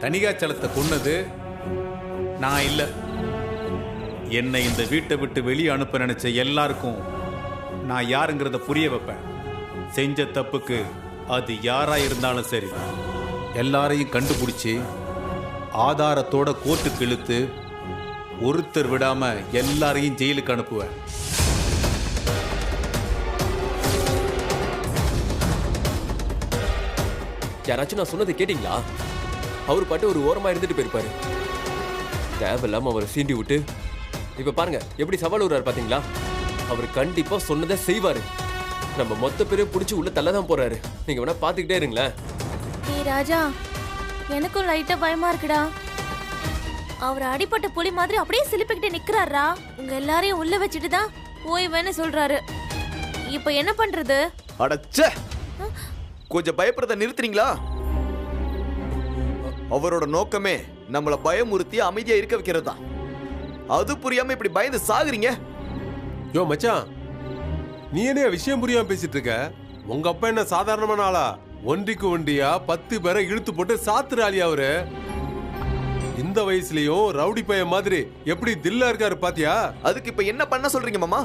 தணிகாச்சலத்தை கொன்னது நான் இல்ல. என்னை இந்த வீட்டை விட்டு வெளியே அனுப்ப நினைச்ச எல்லாருக்கும் நான் யாருங்கிறத புரிய வைப்பேன். செஞ்ச தப்புக்கு அது யாரா இருந்தாலும் சரி, எல்லாரையும் கண்டுபிடிச்சி ஆதாரத்தோட கோர்ட்டுக்கு இழுத்து ஒருத்தர் விடாம எல்லாரையும் ஜெயிலுக்கு அனுப்புவேன். யாராச்சும் நான் சொன்னதை கேட்டீங்களா? அவர் பாட்டு ஒரு ஓரமா இருந்துட்டு போயிருப்பாரு. தேவையில்லாம அவரை சீண்டி விட்டு இப்ப பாருங்க எப்படி சவால் விடுறாரு பாத்தீங்களா? அவர் கண்டிப்பா சொன்னதை செய்வாரு. நம்ம மொத்த பேரையும் பிடிச்சி உள்ள தள்ளதான் போறாரு. நீங்க வேணா பாத்துக்கிட்டே இருங்களேன். ஏய் ராஜா, எனக்கும் லைட்டா பயமா இருக்குடா. அவர் அடிப்பட்ட புலி மாதிரி அப்படியே சிலிப்பிக்கிட்டு நிக்கிறாரா. உங்க எல்லாரையும் உள்ள வச்சுட்டு தான் ஓய்வேன்னு சொல்றாரு. இப்ப என்ன பண்றது? அடச்சே, கொஞ்சம் பயப்படுறத நிறுத்துறீங்களா? அவரோட நோக்கமே நம்மள பயமுறுத்தி அமைதியா இருக்க வைக்கிறது தான். அது புரியாம இப்படி பயந்து சாகுறீங்க. யோ மச்சான், நீ என்ன விஷயம் புரியாம பேசிட்டு இருக்க? உங்க அப்பா என்ன சாதாரணமான ஆளா? ஒன்றிக்கு ஒண்டியா 10 பேரை இழுத்து போட்டு சாத்துறாளியா அவரு. இந்த வயசுலயும் ரவுடி பையன் மாதிரி எப்படி தில்லா இருக்காரு பாத்தியா? அதுக்கு இப்ப என்ன பண்ண சொல்றீங்க மாமா?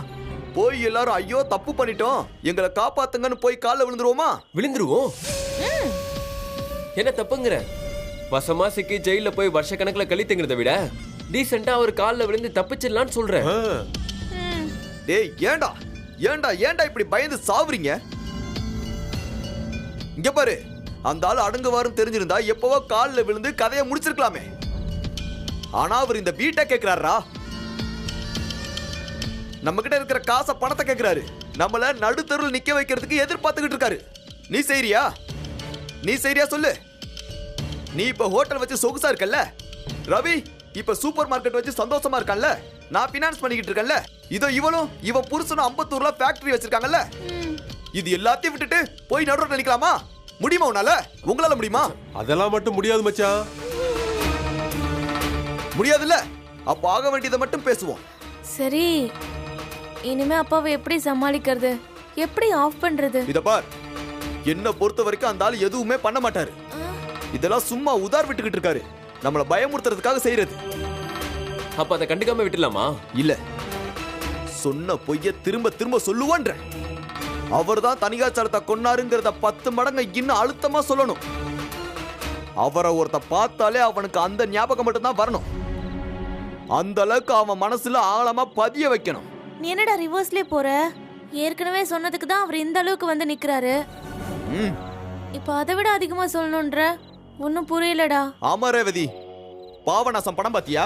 போய் எல்லாரும் ஐயோ தப்பு பண்ணிட்டோம் எங்களை காப்பாத்துங்கன்னு போய் கால்ல விழுந்துருவோமா? விழுந்துருவோம். என்ன தப்புங்கிற? வசமா சிக்கி ஜெயில போய் வருஷ கணக்குல கழித்துங்கிறத விட டீசெண்டா அவர் கால்ல விழுந்து தப்பிச்சிடலான்னு சொல்றேன். டேய் ஏண்டா ஏண்டா ஏண்டா இப்படி பயந்து சாவுறீங்க? இங்க பாரு, அந்த ஆள் அடங்குவாருன்னு தெரிஞ்சிருந்தா எப்பவோ கால்ல விழுந்து கதையை முடிச்சிருக்கலாமே. ஆனா அவர் இந்த வீட்டை கேட்கிறாரா? நம்ம கிட்ட இருக்கிற காசை பணத்தை கேட்கிறாரு. நம்மள நடுத்தருள் நிக்க வைக்கிறதுக்கு எதிர்பார்த்துக்கிட்டு இருக்காரு. நீ செய்றியா? நீ செய்றியா சொல்லு. நீ இப்ப ஹோட்டல் வச்சு சொகுசா இருக்கல்ல, ரவி இப்ப சூப்பர் மார்க்கெட் வச்சு சந்தோஷமா இருக்கான்ல, நான் பினான்ஸ் பண்ணிக்கிட்டு இருக்கேன்ல, இதோ இவன் புருஷனும் அம்பத்தூர்ல ஃபேக்டரி வச்சிருக்காங்கல்ல, இது எல்லாத்தையும் விட்டுட்டு போய் நடுரோட்ல நிக்கலாமா? முடியுமா உன்னால? உங்களால முடியுமா? அதெல்லாம் மட்டும் முடியாது மச்சான். முடியாதுல்ல? அப்ப ஆக வேண்டியதை மட்டும் பேசுவோம். சரி, இனிமே அப்பாவை எப்படி சமாளிக்கிறது? எப்படி ஆஃப் பண்றது? இத பார், என்ன பொறுத்த வரைக்கும் அந்த ஆள் எதுவுமே பண்ண மாட்டாரு. இதெல்லாம் சும்மா உதார் விட்டுக்கிட்டு இருக்காரு. நம்மள பயமுறுத்துறதுக்காக செய்யறது. அப்ப அதை கண்டுக்காம விட்டுலாமா? இல்ல, சொன்ன பொய்ய திரும்ப திரும்ப சொல்லுவான்ற. அவர்தான் தணிகாச்சலத்தை கொன்னாருங்கிறத 10 மடங்கு இன்னும் அழுத்தமா சொல்லணும். அவரை ஒருத்த பார்த்தாலே அவனுக்கு அந்த ஞாபகம் மட்டும்தான் வரணும். அந்த அளவுக்கு அவன் மனசுல ஆழமா பதிய வைக்கணும். நீ என்னடா ரிவர்ஸ்லயே போற? ஏற்கனவே சொன்னதுக்கு தான் அவர் இந்த அளவுக்கு வந்து நிக்கிறாரு. இப்ப அதை விட அதிகமா சொல்லணும்ன்ற? ஒன்னும் புரியலடா. ஆமா ரேவதி, பாவநாசம் படம் பாத்தியா?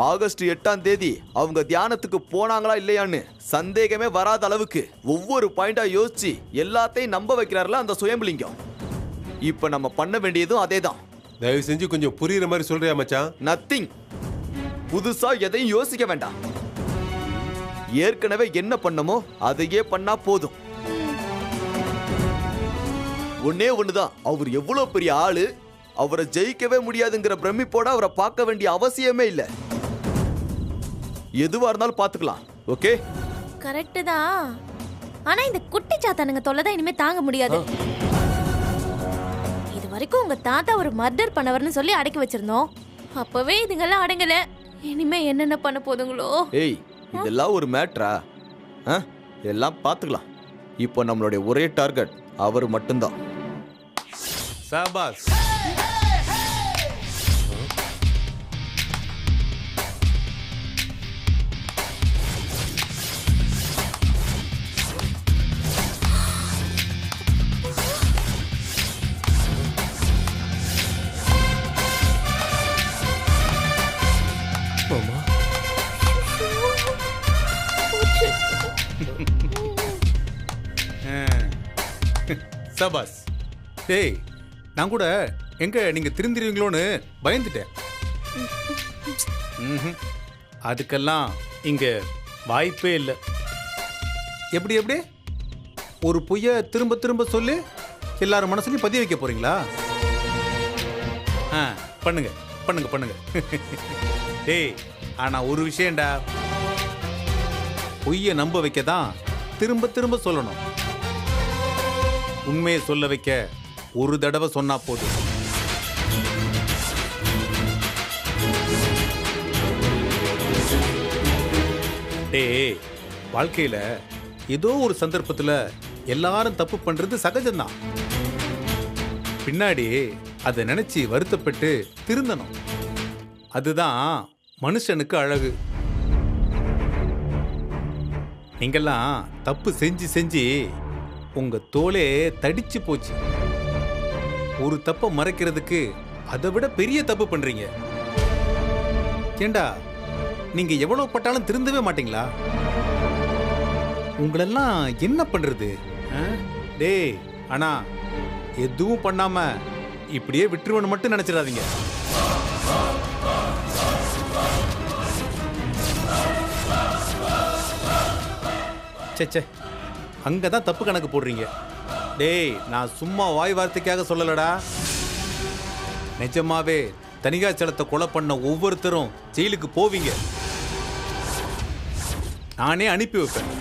ஆகஸ்ட் 8ஆம் தேதி அவங்க தியானத்துக்கு போனாங்களா இல்லையான்னு சந்தேகமே வராத அளவுக்கு ஒவ்வொரு பாயிண்டா யோசிச்சு எல்லாத்தையும் நம்ப வைக்கிறாருல அந்த சுயம்புலிங்கம். இப்ப நம்ம பண்ண வேண்டியதும் அதேதான். தயவு செஞ்சு கொஞ்சம் புரியுற மாதிரி சொல்றியா மச்சான்? நத்திங். புதுசா எதையும் யோசிக்க வேண்டாம். ஏற்கனவே என்ன பண்ணமோ அதையே பண்ணா போதும். ஒன்னே ஒண்ணுதான், அவர் எவ்வளவு பெரிய ஆளு, அவரை ஜெயிக்கவே முடியாதுங்கிற பிரமிப்போட அவரை பார்க்க வேண்டிய அவசியமே இல்ல. எதுவா இருந்தாலும் பாத்துக்கலாம். ஓகே, கரெக்ட் தான். ஆனா இந்த குட்டி சாத்தானுங்க தொல்லைதான் இனிமே தாங்க முடியாது. இது வரைக்கும் உங்க தாத்தா ஒரு மர்டர் பண்ணவர்னு சொல்லி அடக்கி வச்சிருந்தோம். அப்பவே இதுங்கெல்லாம் அடங்கல. இனிமே என்னென்ன பண்ண போதுங்களோ? ஏய், இதெல்லாம் ஒரு மேட்ரா? எல்லாம் பாத்துக்கலாம். இப்போ நம்மளுடைய ஒரே டார்கெட் அவர் மட்டும்தான். சாபாஸ். சபாஸ். டேய், நான் கூட எங்க நீங்க திருந்திருவீங்களோன்னு பயந்துட்டேன். அதுக்கெல்லாம் இங்க வாய்ப்பே இல்லை. எப்படி எப்படி ஒரு பொய்ய திரும்ப திரும்ப சொல்லி எல்லாரும் மனசுலையும் பதிய வைக்க போறீங்களா? பண்ணுங்க பண்ணுங்க பண்ணுங்க. டேய், ஆனா ஒரு விஷயம்டா, பொய்யை நம்ப வைக்க தான் திரும்ப திரும்ப சொல்லணும். உண்மையை சொல்ல வைக்க ஒரு தடவை சொன்னா போதும். டேய், வாழ்க்கையில ஏதோ ஒரு சந்தர்ப்பத்துல எல்லாரும் தப்பு பண்றது சகஜம்தான். பின்னாடி அதை நினைச்சு வருத்தப்பட்டு திருந்தணும். அதுதான் மனுஷனுக்கு அழகு. நீங்கெல்லாம் தப்பு செஞ்சு செஞ்சு உங்க தோலே தடிச்சு போச்சு. ஒரு தப்பை மறைக்கிறதுக்கு அதை விட பெரிய தப்பு பண்றீங்க. ஏண்டா, நீங்க எவ்வளவு பட்டாலும் திருந்தவே மாட்டீங்களா? உங்களெல்லாம் என்ன பண்றது? டேய் அண்ணா, எதுவும் பண்ணாம இப்படியே விட்டுருவன்னு மட்டும் நினைச்சிடாதீங்க. சே, அங்கதான் தப்பு கணக்கு போடுறீங்க. டேய், நான் சும்மா வாய் வார்த்தைக்காக சொல்லலடா. நிஜமாவே தனிகாச்சலத்தை கொலை பண்ண ஒவ்வொருத்தரும் ஜெயிலுக்கு போவீங்க. நானே அனுப்பி வைப்பேன்.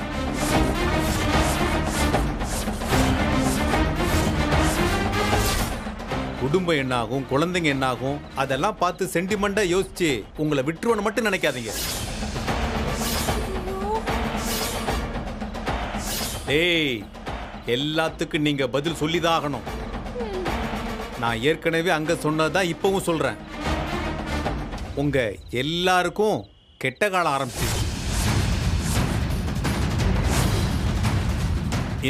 குடும்பம் என்னாகும், குழந்தைங்க என்னாகும், அதெல்லாம் பார்த்து சென்டிமெண்டா யோசிச்சு உங்களை விட்டுருவன்னு மட்டும் நினைக்காதீங்க. டேய், எல்லாத்துக்கும் நீங்க பதில் சொல்லிதான் ஆகணும். நான் ஏற்கனவே அங்க சொன்னதான் இப்பவும் சொல்றேன். உங்க எல்லாருக்கும் கெட்ட காலம் ஆரம்பிச்சு.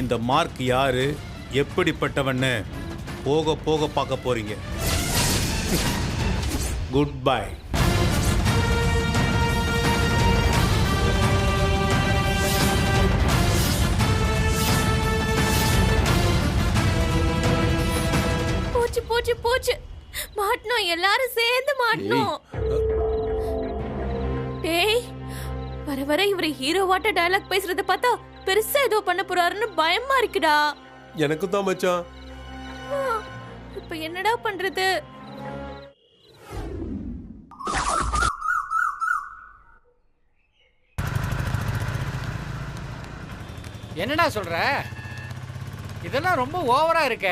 இந்த மார்க் யாரு, எப்படிப்பட்டவன்னு போக போக பார்க்க போறீங்க. Good bye. போச்சு போச்சு போச்சு, மாட்டணும், எல்லாரும் சேர்ந்து மாட்டணும். டேய், வர வர இவரை ஹீரோவாட்ட டயலாக் பேசுறத பார்த்தா பெருசா ஏதோ பண்ண போறாருன்னு பயமா இருக்குடா. எனக்கு தான் மச்சான். இப்ப என்னடா பண்றது? என்னடா சொல்ற? இதெல்லாம் ரொம்ப ஓவரா இருக்க.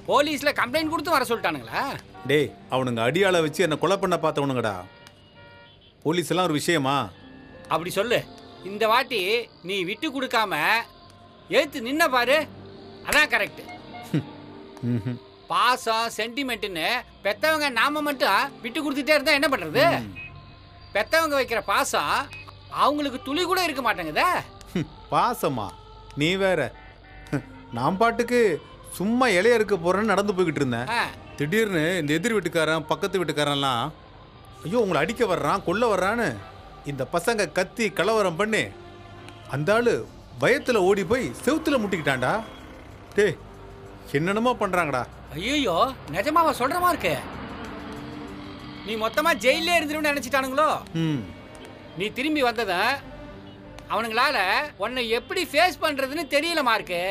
போலீஸ்ல கம்ப்ளைண்ட் கொடுத்து வர சொல்லிட்டானுங்களா? டேய், அவனுங்க அடியாள வச்சு என்ன கொலை பண்ண பார்த்தவனுங்கடா. போலீஸ் எல்லாம் ஒரு விஷயமா? அப்படி சொல்லு. இந்த வாட்டி நீ விட்டு கொடுக்காம ஏத்து நின்ன பாரு, அதான் கரெக்ட். பாசம் சென்டிமெண்ட்னு பெத்தவங்க நாம மட்டும் விட்டு கொடுத்துட்டே இருந்தா என்ன பண்றது? பெத்தவங்க வைக்கிற பாசம் அவங்களுக்கு துளி கூட இருக்க மாட்டேங்குதே. பாசமா? நீ வேற. நான் பாட்டுக்கு சும்மா இலைய இருக்க போறேன்னு நடந்து போய்கிட்டு இருந்தேன். திடீர்னு இந்த எதிர் வீட்டுக்காரன் பக்கத்து வீட்டுக்காரன்லாம் ஐயோ உங்களை அடிக்க வர்றான், கொல்ல வர்றான்னு இந்த பசங்க கத்தி கலவரம் பண்ணி அந்த ஆளு பயத்துல ஓடி போய் செவுத்துல முட்டிக்கிட்டான்டா. டேய், என்னென்னமோ பண்றாங்கடா. ஐயோ, நிஜமாவா சொல்றமா இருக்கு? நீ மொத்தமா ஜெயிலே இருந்துருன்னு நினைச்சிட்டானுங்களோ? நீ திரும்பி வந்தத அவனுங்களால உன்னை எப்படி ஃபேஸ் பண்றதுன்னு தெரியல மார்க்கு.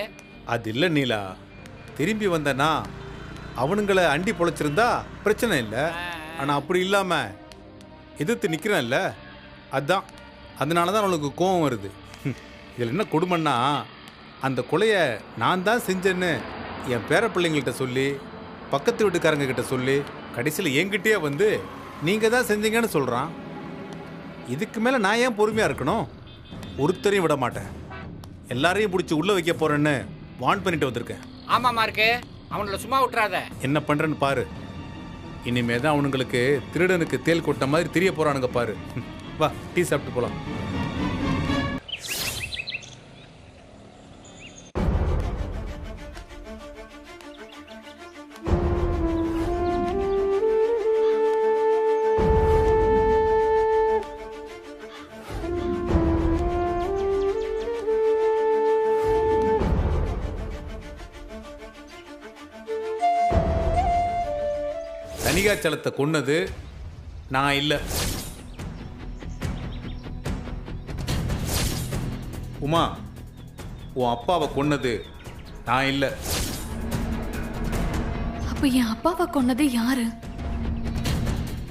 அது இல்ல நீலா, திரும்பி வந்தனா அவனுங்களை அண்டி பொழைச்சிருந்தா பிரச்சனை இல்லை. ஆனா அப்படி இல்லாம எதிர்த்து நிக்கிறேன்ல, அதான் அதனாலதான் அவனுக்கு கோபம் வருது. இதில் என்ன கொடுமைன்னா, அந்த கொலைய நான் தான் செஞ்சேன்னு என் பேர பிள்ளைங்கள்ட்ட சொல்லி, பக்கத்து வீட்டுக்காரங்க கிட்ட சொல்லி, கடைசியில் என்கிட்டயே வந்து நீங்க தான் செஞ்சீங்கன்னு சொல்றான். இதுக்கு மேல நான் ஏன் பொறுமையா இருக்கணும்? ஒருத்தரையும் விட மாட்டேன். எல்லாரையும் பிடிச்சி உள்ள வைக்க போறேன்னு வான் பண்ணிட்டு வந்திருக்கேன். ஆமா மார்க்கு, அவங்கள சும்மா விட்டுறாத. என்ன பண்றேன்னு பாரு. இனிமே தான் அவனுங்களுக்கு திருடனுக்கு தேல் கொட்ட மாதிரி தெரிய போறானுங்க பாரு. வா, டீ சாப்பிட்டு போலாம். தனிகாச்சலத்தை கொன்னது நான் இல்ல. உமா, உன் அப்பாவை கொன்னது நான் இல்ல. அப்ப என் அப்பாவை கொன்னது யாரு?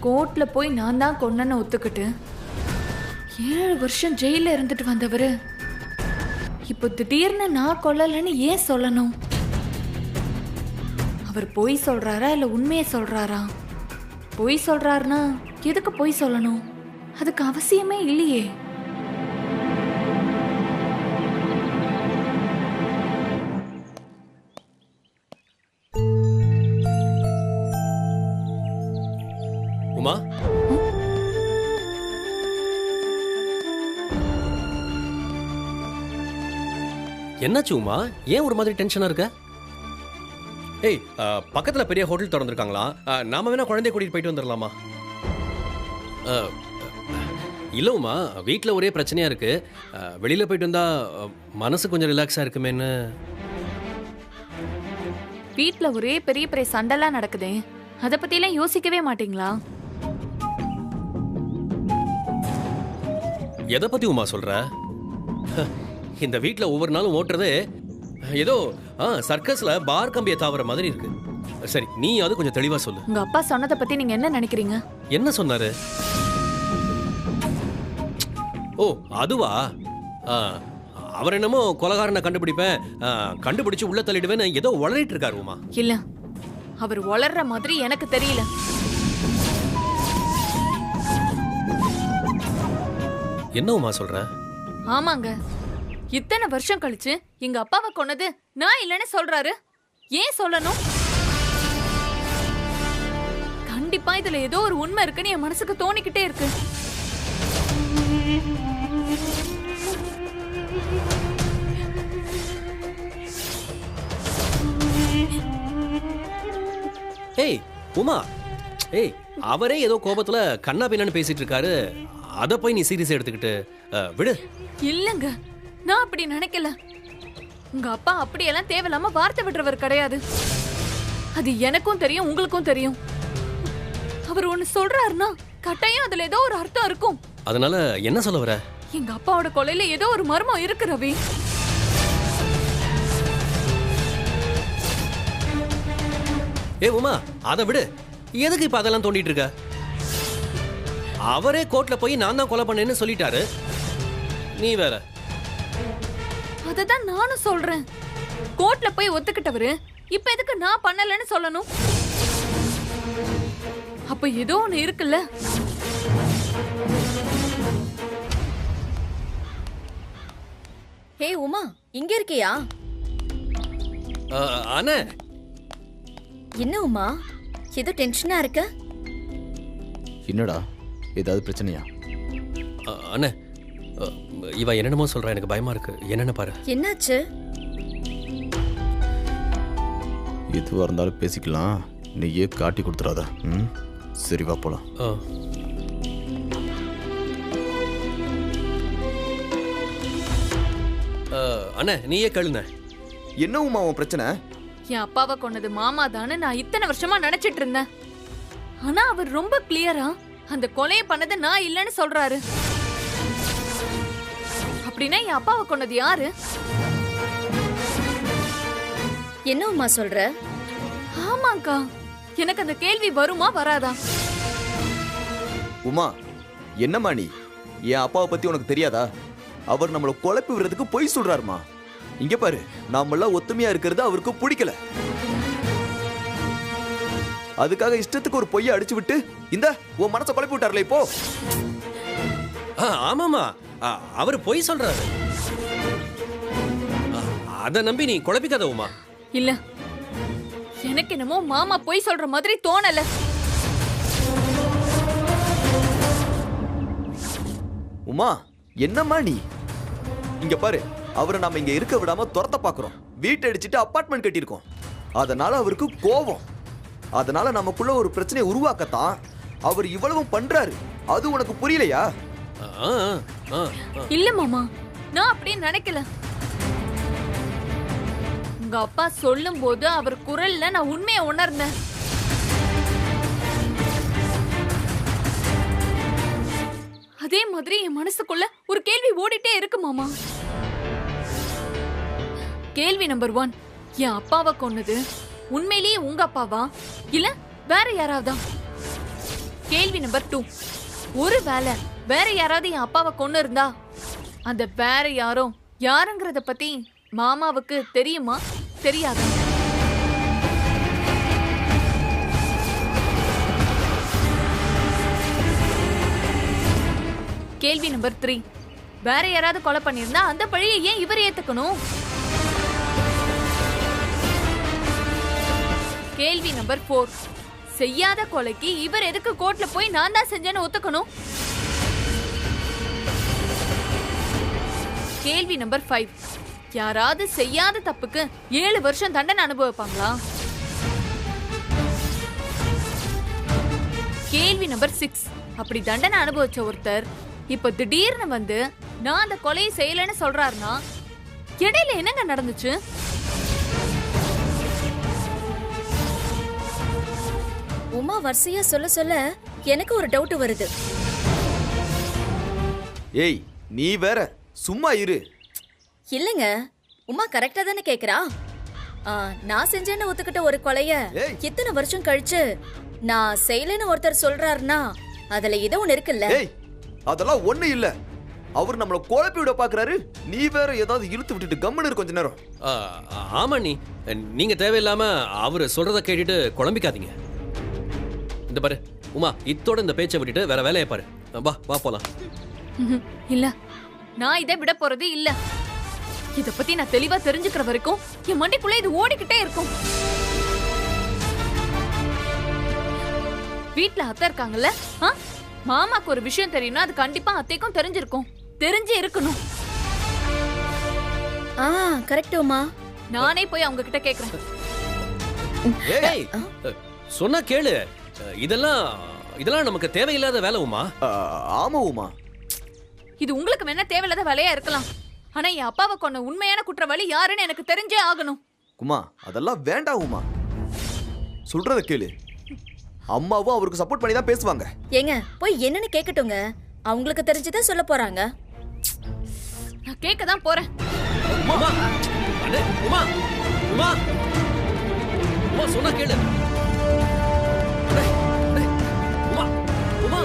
கோர்ட்ல போய் நான் தான் கொன்னன்னு ஒத்துக்கிட்டு 7 வருஷம் ஜெயில இருந்துட்டு வந்தவரு இப்போ திடீர்னு நான் கொல்லலன்னு ஏன் சொல்லணும்? அவர் பொய் சொல்றாரா இல்ல உண்மையை சொல்றாரா? பொய் சொல்றாருன்னா எதுக்கு பொய் சொல்லணும்? அதுக்கு அவசியமே இல்லையே. உமா, என்னாச்சு உமா? ஏன் ஒரு மாதிரி டென்ஷனா இருக்க? ஏய், பக்கத்துல பெரிய ஹோட்டல் திறந்திருக்காங்களா? நாம வேணா குழந்தைய கூட்டிட்டு போயிட்டு வந்துடலாமா? இல்ல உமா, வீட்டில் ஒரே பிரச்சனையா இருக்கு. வெளியில போயிட்டு வந்தா மனசு கொஞ்சம் ரிலாக்ஸா இருக்குமேன்னு. வீட்ல ஒரே பெரிய பெரிய சண்டைலாம் நடக்குதே, அத பத்திலாம் யோசிக்கவே மாட்டீங்களா? எதை பத்தி உமா சொல்ற? இந்த வீட்ல ஒவ்வொரு நாளும் ஓட்டுறது ஏதோ சர்க்கஸ்ல பார் கம்பியை தாவற மாதிரி இருக்கு. சரி, நீ அது கொஞ்சம் தெளிவா சொல்லு. உங்க அப்பா சொன்னதை பத்தி நீங்க என்ன நினைக்கிறீங்க? என்ன சொன்னாரு? ஓ, அதுவா? அவர் என்னமோ கொலகாரனை கண்டுபிடிப்பேன், கண்டுபிடிச்சு உள்ள தள்ளிடுவேன்னு ஏதோ உளறிட்டு இருக்காரு உமா. இல்ல, அவர் வளர்ற மாதிரி எனக்கு தெரியல. என்ன உமா சொல்ற? ஆமாங்க, இத்தனை வருஷம் கழிச்சு எங்க அப்பாவை கொன்னது நான் இல்லைன்னு சொல்றாரு. ஏன் சொல்லணும்? கண்டிப்பா இதுல ஏதோ ஒரு உண்மை இருக்குன்னு என் மனசுக்கு தோணிக்கிட்டே இருக்கு. ஏய் உமா, ஏய், அவரே ஏதோ கோபத்துல கண்ணா பின்னான்னு பேசிட்டு இருக்காரு. அத போய் நீ சீரியஸா எடுத்துக்கிட்டு விடு. இல்லங்க, நான் அப்படி நினைக்கல. உங்க அப்பா அப்படியெல்லாம் தேவையில்லாம வார்த்தை விடுறவர் கிடையாது. அது எனக்கும் தெரியும், உங்களுக்கும் தெரியும். அவர் ஒண்ணு சொல்றாருன்னா கட்டாயம் அதுல ஏதோ ஒரு அர்த்தம் இருக்கும். அதனால என்ன சொல்ல வர? எங்க அப்பாவோட கொலையில ஏதோ ஒரு மர்மம் இருக்கு ரவி. ஏ உமா, அதை விடு. எதுக்கு இப்ப அதெல்லாம் தோண்டிட்டு இருக்க? அவரே கோர்ட்ல போய் நான் தான் கொலை பண்ணேன்னு சொல்லிட்டாரு. நீ வேற. அததான் நானும் சொல்றேன். கோர்ட்ல போய் ஒத்துக்கிட்டவரு இப்ப எதுக்கு நான் பண்ணலன்னு சொல்லணும்? அப்ப ஏதோ ஒண்ணு இருக்குல்ல. ஹே உமா, இங்க இருக்கியா? அண்ணே. என்ன உமா, ஏதோ டென்ஷனா இருக்க? என்னடா, ஏதாவது பிரச்சனையா? அண்ணே, இவ என்னென்னமோ சொல்றா, எனக்கு பயமா இருக்கு. என்னென்ன பாரு. என்னாச்சு? எதுவாக இருந்தாலும் பேசிக்கலாம், நீயே காட்டி கொடுத்துடாத. ம், சரி வா போலாம். அண்ணே, நீயே கேளுண்ண. என்ன உமா உன் பிரச்சனை? என் அப்பாவை கொன்னது மாமா தானே நான் இத்தனை வருஷமா நினைச்சிட்டு இருந்தேன். ஆனா அவர் ரொம்ப கிளியரா அந்த கொலையை பண்ணது நான் இல்லைன்னு சொல்றாரு. அப்படின்னா என் அப்பாவை கொன்னது யாரு? என்ன உமா சொல்ற? ஆமாக்கா, எனக்கு அந்த கேள்வி வருமா வராதா? உமா, என்னம்மா நீ? என் அப்பாவை பத்தி உனக்கு தெரியாதா? அவர் நம்மளை குழப்பி விடுறதுக்கு பொய் சொல்றாருமா. இங்க பாரு, நாமெல்லாம் ஒத்துமையா இருக்கிறது அவருக்கு பிடிக்கல. அதுக்காக இஷ்டத்துக்கு ஒரு பொய்யை அடிச்சு விட்டு இந்த உன் மனசை குழப்பி விட்டார்ல இப்போ. ஆமாமா, அவர் பொய் சொல்றாரு. அத நம்பி நீ குழப்பிக்காத உமா. இல்ல, எனக்கு என்னமோ மாமா பொய் சொல்ற மாதிரி தோணல. உமா, என்னம்மா நீ? இங்க பாரு, அவரை நாம இங்க இருக்க விடாம துரத்த பாக்குறோம். வீட்டை அடிச்சுட்டு அபார்ட்மெண்ட் கட்டியிருக்கோம். அதனால அவருக்கு கோபம். அதனால நமக்குள்ள ஒரு பிரச்சனையை உருவாக்கத்தான் அவர் இவ்வளவும் பண்றாரு. அது உனக்கு புரியலையா? இல்ல மாமா, நான் அப்படி நினைக்கல. உங்க அப்பா சொல்லும் போது அவர் குரல்ல நான் உண்மையை உணர்ந்தேன். அதே மாதிரி என் மனசுக்குள்ள ஒரு கேள்வி ஓடிட்டே இருக்கு மாமா. கேள்வி நம்பர் 1, என் அப்பாவை கொன்னது உண்மையிலேயே உங்க அப்பாவா இல்ல வேற யாராவதா? கேள்வி நம்பர் 2, ஒருவேளை வேற யாராவது என் அப்பாவை கொன்னு இருந்தா அந்த வேற யாரும் யாருங்கிறத பத்தி மாமாவுக்கு தெரியுமா தெரியாதா? கேள்வி நம்பர் 3. வேற யாராவது கொலை பண்ணியிருந்தா அந்த பழியை ஏன் இவர் ஏத்துக்கணும்? கேள்வி நம்பர் 4. செய்யாத கொலைக்கு இவர் எதுக்கு கோர்ட்ல போய் நான் தான் செஞ்சேன்னு ஒத்துக்கணும்? கேள்வி நம்பர் 5. யாராவது செய்யாத தப்புக்கு 7 வருஷம் தண்டனை அனுபவிப்பாங்களா? கேள்வி நம்பர் 6. அப்படி தண்டனை அனுபவிச்ச ஒருத்தர் இப்ப திடீர்னு வந்து நான் அந்த கொலையை செய்யலன்னு சொல்றாருன்னா இடையில என்னங்க நடந்துச்சு? உமா வரிசையா சொல்ல சொல்ல எனக்கு ஒரு டவுட் வருது. ஏய் நீ வேற சும்மா இரு. இல்லங்க, உமா கரெக்டா தானே கேக்குறா. நான் செஞ்சேன்னு ஒத்துக்கிட்ட ஒரு கொலைய ஏய். இத்தனை வருஷம் கழிச்சு நான் செய்யலன்னு ஒருத்தர் சொல்றாருன்னா அதுல ஏதோ ஒண்ணு இருக்குல்ல. ஏய் அதெல்லாம் ஒண்ணு இல்ல. அவர் நம்மள குழப்பி விட பாக்குறாரு. நீ வேற ஏதாவது இழுத்து விட்டுட்டு கம்முன்னு இரு கொஞ்ச நேரம். ஆமா நீங்க தேவையில்லாம அவரு சொல்றத கேட்டுட்டு குழம்பிக்காதீங்க. இந்த பாரு உமா, இத்தோட இந்த பேச்சை விட்டுட்டு வேற வேலையை பாரு. வா வா போலாம். இல்ல, நான் இதை விட போறது இல்ல. இத பத்தி நான் தெளிவா தெரிஞ்சுக்கிற வரைக்கும் என் மண்டைக்குள்ள இது ஓடிக்கிட்டே இருக்கும். வீட்ல அத்தை இருக்காங்கல்ல, மாமாக்கு ஒரு விஷயம் தெரியும்னா அது கண்டிப்பா அத்தைக்கும் தெரிஞ்சிருக்கும். தெரிஞ்சு இருக்கணும். கரெக்ட் உமா. நானே போய் அவங்க கிட்ட கேக்குறேன். ஏய் சொன்னா கேளு. இதெல்லாம் நமக்கு தேவையில்லாத வேலை உமா. ஆமா உமா, இது உங்களுக்கு வேணா தேவையில்லாத வேலையா இருக்கலாம். ஆனா என் அப்பாவை கொன்ன உண்மையான குற்றவாளி யாருன்னு எனக்கு தெரிஞ்சே ஆகணும். உமா அதெல்லாம் வேண்டாம் உமா. சொல்றத கேளு. அம்மாவும் அவருக்கு சப்போர்ட் பண்ணி தான் பேசுவாங்க. ஏங்க போய் என்னன்னு கேக்கட்டுங்க. அவங்களுக்கு தெரிஞ்சதை சொல்ல போறாங்க. நான் கேட்க தான் போறேன். உமா அண்ணே, உமா உமா உமா சொன்னா கேளு. அண்ணே, அண்ணே, உமா உமா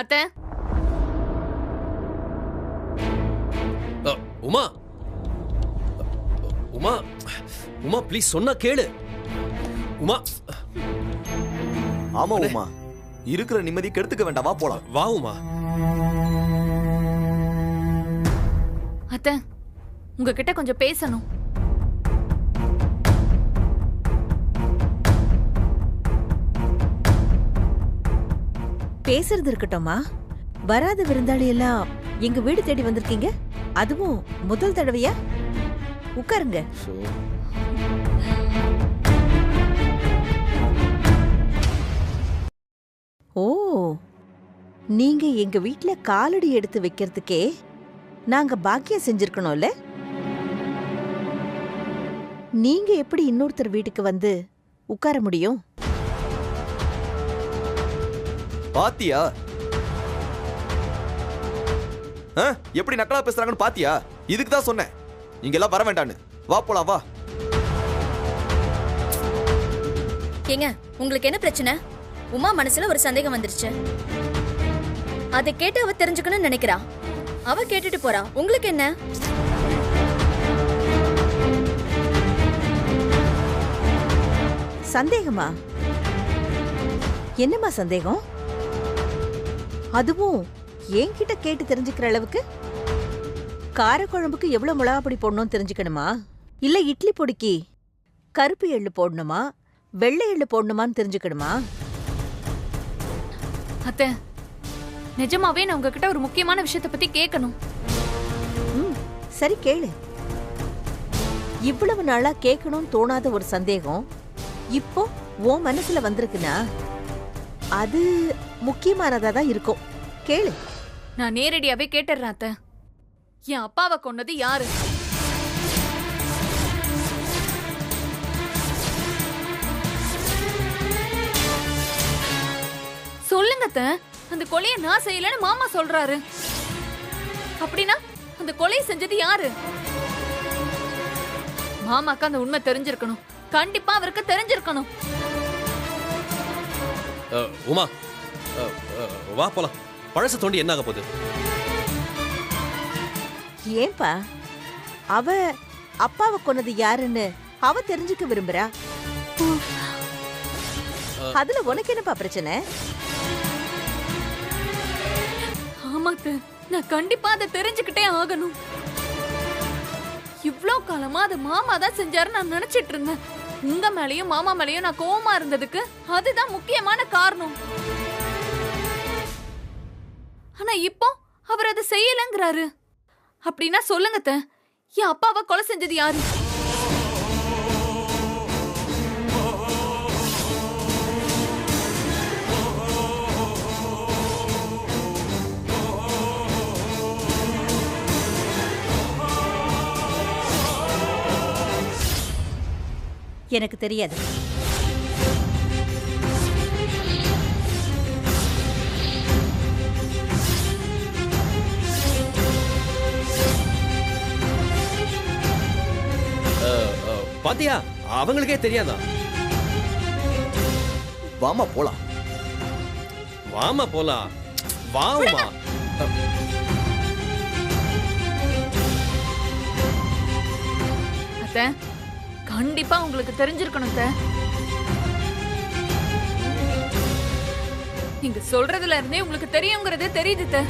அத்தை, உமா உமா உமா ப்ளீஸ் சொன்னா கேளு. உமா ஆமா உமா, இருக்கிற நிம்மதி கெடுத்துக்க வேண்டாம். வா போலாம். வா உமா. அத்தை, உங்ககிட்ட கொஞ்சம் பேசணும். பேசுறது இருக்கட்டும்மா. வராத விருந்தாளி எல்லாம் எங்க வீடு தேடி வந்திருக்கீங்க. அதுவும் முதல் தடவையா? உட்காருங்க. ஓ, நீங்க எங்க வீட்ல காலடி எடுத்து வைக்கிறதுக்கே நாங்க பாக்கியம் செஞ்சிருக்கணும்ல. நீங்க எப்படி இன்னொருத்தர் வீட்டுக்கு வந்து உட்கார முடியும்? பாத்தியா எப்படி நக்கலா பேசுறாங்கன்னு பாத்தியா? இதுக்கு தான் சொன்னேன் நீங்க எல்லாம் வர வேண்டான்னு. வா போலாம் வா. ஏங்க உங்களுக்கு என்ன பிரச்சனை? உமா மனசுல ஒரு சந்தேகம் வந்துருச்சு. அதை கேட்டு அவ தெரிஞ்சுக்கணும்னு நினைக்கிறா. அவ கேட்டுட்டு போறா. உங்களுக்கு என்ன? சந்தேகமா? என்னம்மா சந்தேகம்? அதுவும் என்கிட்ட கேட்டு தெரிஞ்சுக்கிற அளவுக்கு? காரக்குழம்புக்கு எவ்வளவு மிளகாப்பொடி போடணும்னு தெரிஞ்சுக்கணுமா? இல்ல இட்லி பொடிக்கு கருப்பு எள்ளு போடணுமா வெள்ளை எள்ளு போடணுமான்னு தெரிஞ்சுக்கணுமா? அத்தை, நிஜமாவே நான் உங்ககிட்ட ஒரு முக்கியமான விஷயத்தை பத்தி கேட்கணும். சரி கேளு. இவ்வளவு நாளா கேட்கணும்னு தோணாத ஒரு சந்தேகம் இப்போ உன் மனசுல வந்திருக்குன்னா அது முக்கியமானதா தான் இருக்கும். கேளு. நான் நேரடியாவே கேட்டுறேன் அத்தை. என் அப்பாவை கொன்னது யாரு? சொல்லுங்க அத்தை. அந்த கொலையை நான் செய்யலன்னு மாமா சொல்றாரு. அப்படின்னா அந்த கொலையை செஞ்சது யாரு? மாமாக்கு அந்த உண்மை தெரிஞ்சிருக்கணும். கண்டிப்பா அவருக்கு தெரிஞ்சிருக்கணும். உமா வா போலாம். பழச தோண்டி என்ன ஆக போகுது? ஏன்பா அவ அப்பாவை கொன்னது யாருன்னு அவ தெரிஞ்சுக்க விரும்புறா. அதுல உனக்கு என்னப்பா பிரச்சனை? ஆமாத்த, நான் கண்டிப்பா அதை தெரிஞ்சுக்கிட்டே ஆகணும். இவ்ளோ காலமா அது மாமா தான் செஞ்சாரு நான் நினைச்சிட்டு இருந்தேன். உங்க மேலயும் மாமா மேலயும் நான் கோவமா இருந்ததுக்கு அதுதான் முக்கியமான காரணம். ஆனா இப்போ அவர் அதை செய்யலங்கிறாரு. அப்படின்னா சொல்லுங்க அத்தை, என் அப்பாவை கொலை செஞ்சது யாரு? எனக்கு தெரியாது. பாத்தியா, அவங்களுக்கே தெரியாதா? வாமா போலாம். வாமா போலாம். வாமா. அத்தை, கண்டிப்பா உங்களுக்கு தெரிஞ்சிருக்கணும் அத்தை. நீங்க சொல்றதுல இருந்தே உங்களுக்கு தெரியுங்கிறதே தெரியுது அத்தை.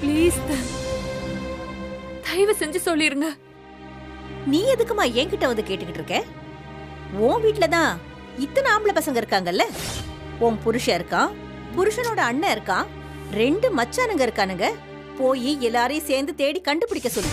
ப்ளீஸ் தயவு செஞ்சு சொல்லிருங்க. நீ எதுக்குமா என்கிட்ட வந்து கேட்டுக்கிட்டு இருக்க? உன் வீட்டுல தான் இத்தனை ஆம்பளை பசங்க இருக்காங்கல்ல. உன் புருஷன் இருக்கான், புருஷனோட அண்ணன் இருக்கான், 2 மச்சானுங்க இருக்கானுங்க. போய் எல்லாரையும் சேர்ந்து தேடி கண்டுபிடிக்க சொல்லு.